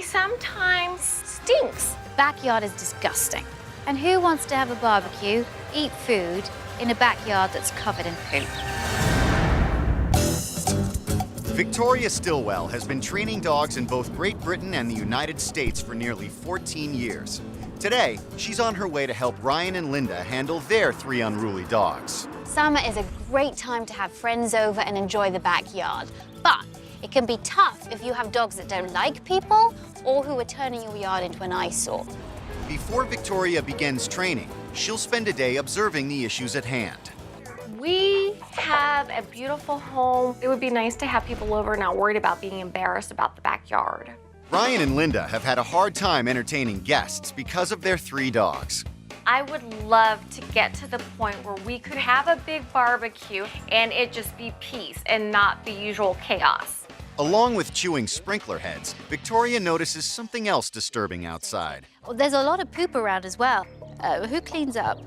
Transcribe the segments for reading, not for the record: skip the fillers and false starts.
sometimes stinks. The backyard is disgusting. And who wants to have a barbecue, eat food, in a backyard that's covered in poop? Victoria Stilwell has been training dogs in both Great Britain and the United States for nearly 14 years. Today, she's on her way to help Ryan and Linda handle their 3 unruly dogs. Summer is a great time to have friends over and enjoy the backyard. But it can be tough if you have dogs that don't like people or who are turning your yard into an eyesore. Before Victoria begins training, she'll spend a day observing the issues at hand. We have a beautiful home. It would be nice to have people over not worried about being embarrassed about the backyard. Ryan and Linda have had a hard time entertaining guests because of their 3 dogs. I would love to get to the point where we could have a big barbecue and it just be peace and not the usual chaos. Along with chewing sprinkler heads, Victoria notices something else disturbing outside. Oh, there's a lot of poop around as well. Who cleans up?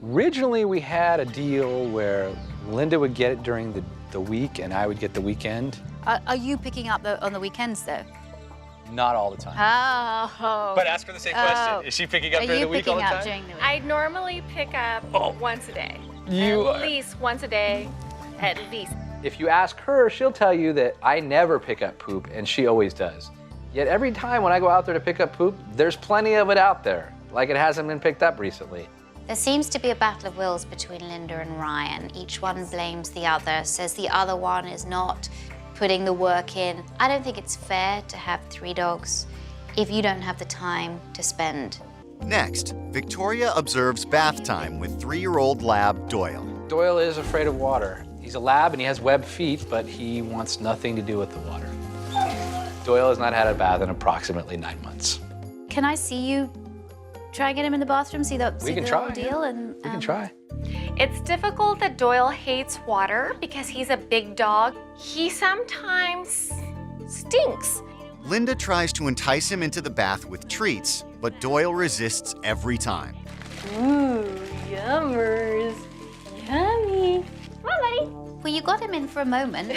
Originally, we had a deal where Linda would get it during the week and I would get the weekend. Are you picking up on the weekends, though? Not all the time. Oh. But ask her the same question. Is she picking up during the week all the time? During the week? I normally pick up once a day. At least once a day, at least. If you ask her, she'll tell you that I never pick up poop, and she always does. Yet every time when I go out there to pick up poop, there's plenty of it out there, like it hasn't been picked up recently. There seems to be a battle of wills between Linda and Ryan. Each one blames the other, says the other one is not putting the work in. I don't think it's fair to have 3 dogs if you don't have the time to spend. Next, Victoria observes bath time with 3-year-old lab Doyle. Doyle is afraid of water. He's a lab and he has webbed feet, but he wants nothing to do with the water. Doyle has not had a bath in approximately 9 months. Can I see you try and get him in the bathroom, see the We can whole try. deal? And, We can try. It's difficult that Doyle hates water because he's a big dog. He sometimes stinks. Linda tries to entice him into the bath with treats, but Doyle resists every time. Ooh, yummers. Yummy. Come on, buddy. Well, you got him in for a moment.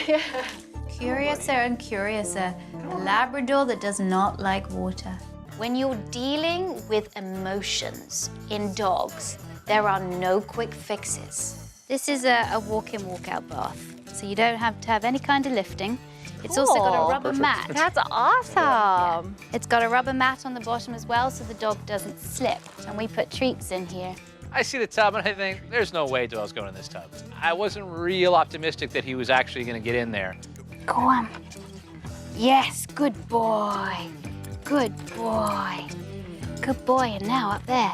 Curiouser and curiouser, a Labrador that does not like water. When you're dealing with emotions in dogs, there are no quick fixes. This is a walk-in, walk-out bath, so you don't have to have any kind of lifting. It's also got a rubber mat. That's awesome. It's got a rubber mat on the bottom as well, so the dog doesn't slip. And we put treats in here. I see the tub and I think, there's no way Doyle's going in this tub. I wasn't real optimistic that he was actually going to get in there. Go on. Yes, good boy. Good boy. Good boy, and now up there.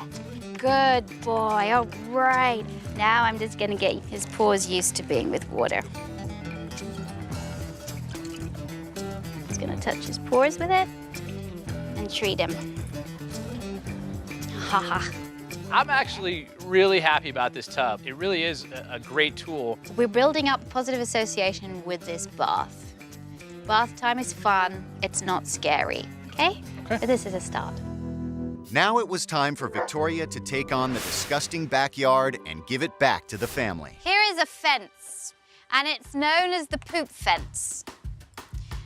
Good boy, all right. Now I'm just gonna get his paws used to being with water. Just gonna touch his paws with it and treat him. Ha ha. I'm actually really happy about this tub. It really is a great tool. We're building up a positive association with this bath. Bath time is fun, it's not scary, okay? But this is a start. Now it was time for Victoria to take on the disgusting backyard and give it back to the family. Here is a fence, and it's known as the poop fence.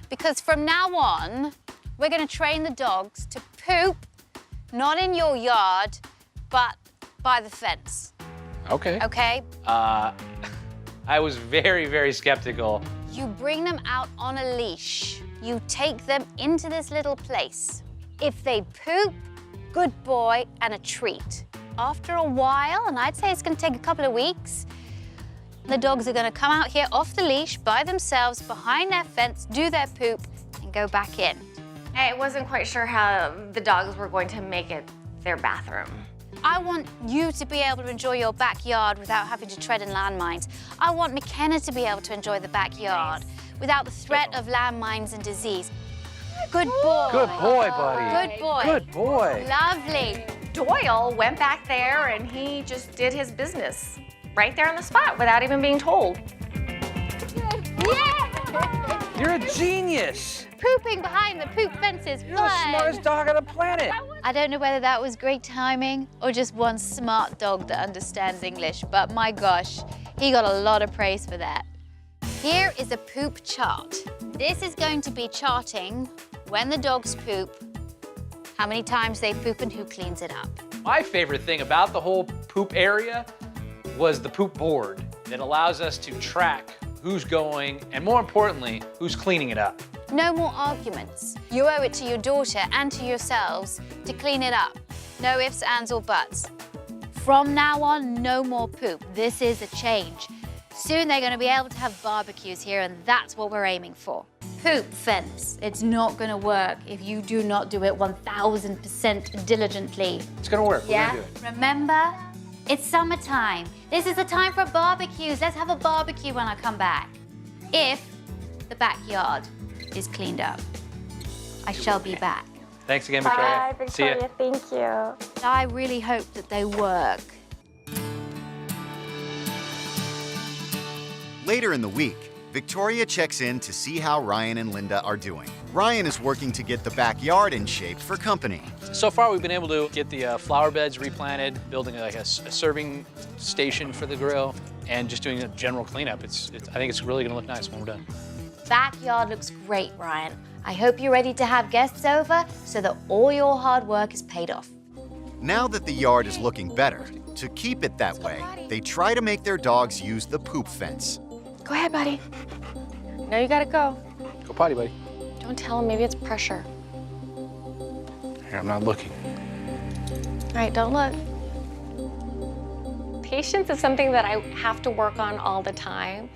Because from now on, we're gonna train the dogs to poop, not in your yard, but by the fence. Okay. Okay? I was very, very skeptical. You bring them out on a leash. You take them into this little place. If they poop, good boy, and a treat. After a while, and I'd say it's gonna take a couple of weeks, the dogs are gonna come out here off the leash by themselves, behind their fence, do their poop, and go back in. I wasn't quite sure how the dogs were going to make it their bathroom. I want you to be able to enjoy your backyard without having to tread in landmines. I want McKenna to be able to enjoy the backyard without the threat of landmines and disease. Good boy. Good boy, buddy. Good boy. Good boy. Lovely. Doyle went back there and he just did his business right there on the spot without even being told. Yeah! You're a genius. Pooping behind the poop fence is You're the smartest dog on the planet. I don't know whether that was great timing or just one smart dog that understands English, but my gosh, he got a lot of praise for that. Here is a poop chart. This is going to be charting when the dogs poop, how many times they poop and who cleans it up. My favorite thing about the whole poop area was the poop board that allows us to track who's going and, more importantly, who's cleaning it up. No more arguments. You owe it to your daughter and to yourselves to clean it up. No ifs, ands, or buts. From now on, no more poop. This is a change. Soon they're going to be able to have barbecues here, and that's what we're aiming for. Poop fence. It's not going to work if you do not do it 1000% diligently. It's gonna work. Yeah? We're gonna do it. Remember, it's summertime. This is the time for barbecues. Let's have a barbecue when I come back. If the backyard is cleaned up, I shall be back. Thanks again, Victoria. Bye, See ya. Victoria. Thank you. I really hope that they work. Later in the week, Victoria checks in to see how Ryan and Linda are doing. Ryan is working to get the backyard in shape for company. So far, we've been able to get the flower beds replanted, building like a serving station for the grill, and just doing a general cleanup. I think it's really gonna look nice when we're done. Backyard looks great, Ryan. I hope you're ready to have guests over so that all your hard work is paid off. Now that the yard is looking better, to keep it that way, they try to make their dogs use the poop fence. Go ahead, buddy. No, you gotta go. Go potty, buddy. Don't tell him. Maybe it's pressure. Here, I'm not looking. All right, don't look. Patience is something that I have to work on all the time.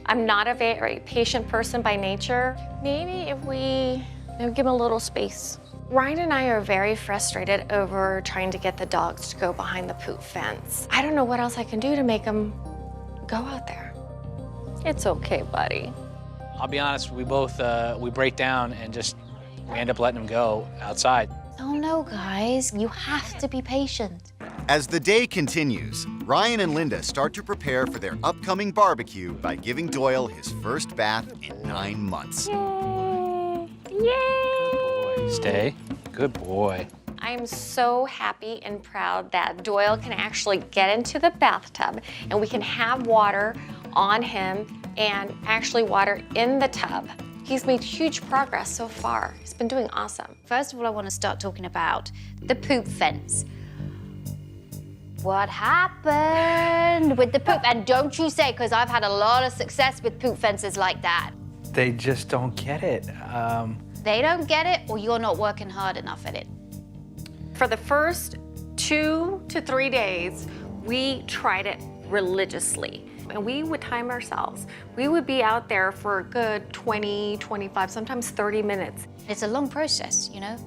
I'm not a very patient person by nature. Maybe if we give him a little space. Ryan and I are very frustrated over trying to get the dogs to go behind the poop fence. I don't know what else I can do to make them go out there. It's okay, buddy. I'll be honest, we both, we break down and we end up letting them go outside. Oh no, guys, you have to be patient. As the day continues, Ryan and Linda start to prepare for their upcoming barbecue by giving Doyle his first bath in 9 months. Yay! Yay! Stay. Good boy. I'm so happy and proud that Doyle can actually get into the bathtub and we can have water on him and actually water in the tub. He's made huge progress so far. He's been doing awesome. First of all, I want to start talking about the poop fence. What happened with the poop? And don't you say, because I've had a lot of success with poop fences like that. They just don't get it. They don't get it, or you're not working hard enough at it. For the first 2 to 3 days, we tried it religiously. And we would time ourselves. We would be out there for a good 20, 25, sometimes 30 minutes. It's a long process, you know?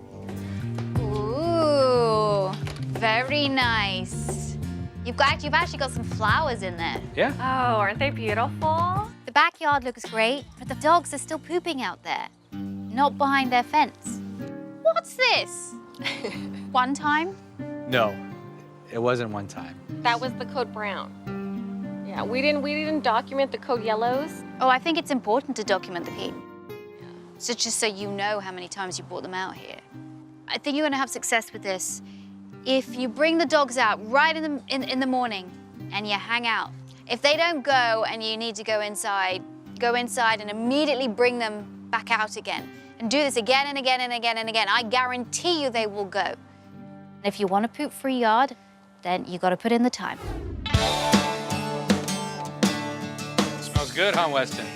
Ooh, very nice. You've actually got some flowers in there. Yeah. Oh, aren't they beautiful? The backyard looks great, but the dogs are still pooping out there, not behind their fence. What's this? One time? No, it wasn't one time. That was the code brown. Yeah, we didn't document the code yellows. Oh, I think it's important to document the pee. So just so you know how many times you brought them out here. I think you're gonna have success with this if you bring the dogs out right in the morning and you hang out. If they don't go and you need to go inside and immediately bring them back out again. And do this again and again and again and again. I guarantee you they will go. And if you want a poop-free yard, then you gotta put in the time. Smells good, huh, Weston?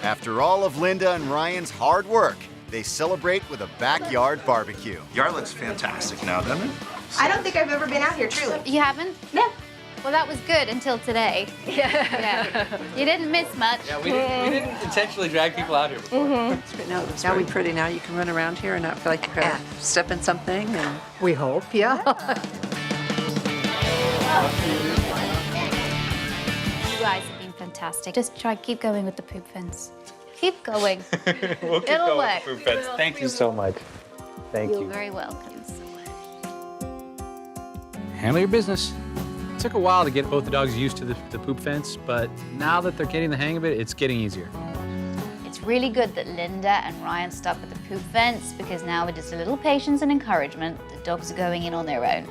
After all of Linda and Ryan's hard work, they celebrate with a backyard barbecue. Yard looks fantastic now, doesn't it? I don't think I've ever been out here, truly. You haven't? No. Well, that was good until today. Yeah. You didn't miss much. Yeah, we didn't intentionally drag people out here before. No, Now we pretty now you can run around here and not feel like you're gonna step in something and we hope, yeah. You guys have been fantastic. Just keep going with the poop fence. Keep going. We'll keep It'll going work. with food fence. Thank you so much. Thank You're you. very welcome. Handle your business. It took a while to get both the dogs used to the poop fence, but now that they're getting the hang of it, it's getting easier. It's really good that Linda and Ryan stuck with the poop fence because now with just a little patience and encouragement, the dogs are going in on their own.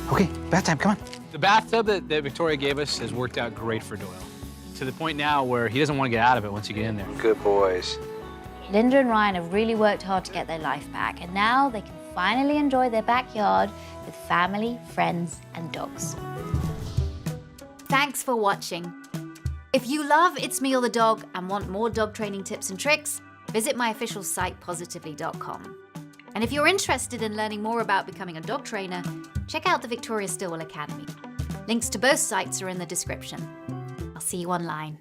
Okay, bath time, come on. The bathtub that Victoria gave us has worked out great for Doyle. to the point now where he doesn't want to get out of it once you get in there. Good boys. Linda and Ryan have really worked hard to get their life back, and now they can finally enjoy their backyard with family, friends, and dogs. Thanks for watching. If you love It's Me or the Dog and want more dog training tips and tricks, visit my official site, positively.com. And if you're interested in learning more about becoming a dog trainer, check out the Victoria Stilwell Academy. Links to both sites are in the description. I'll see you online.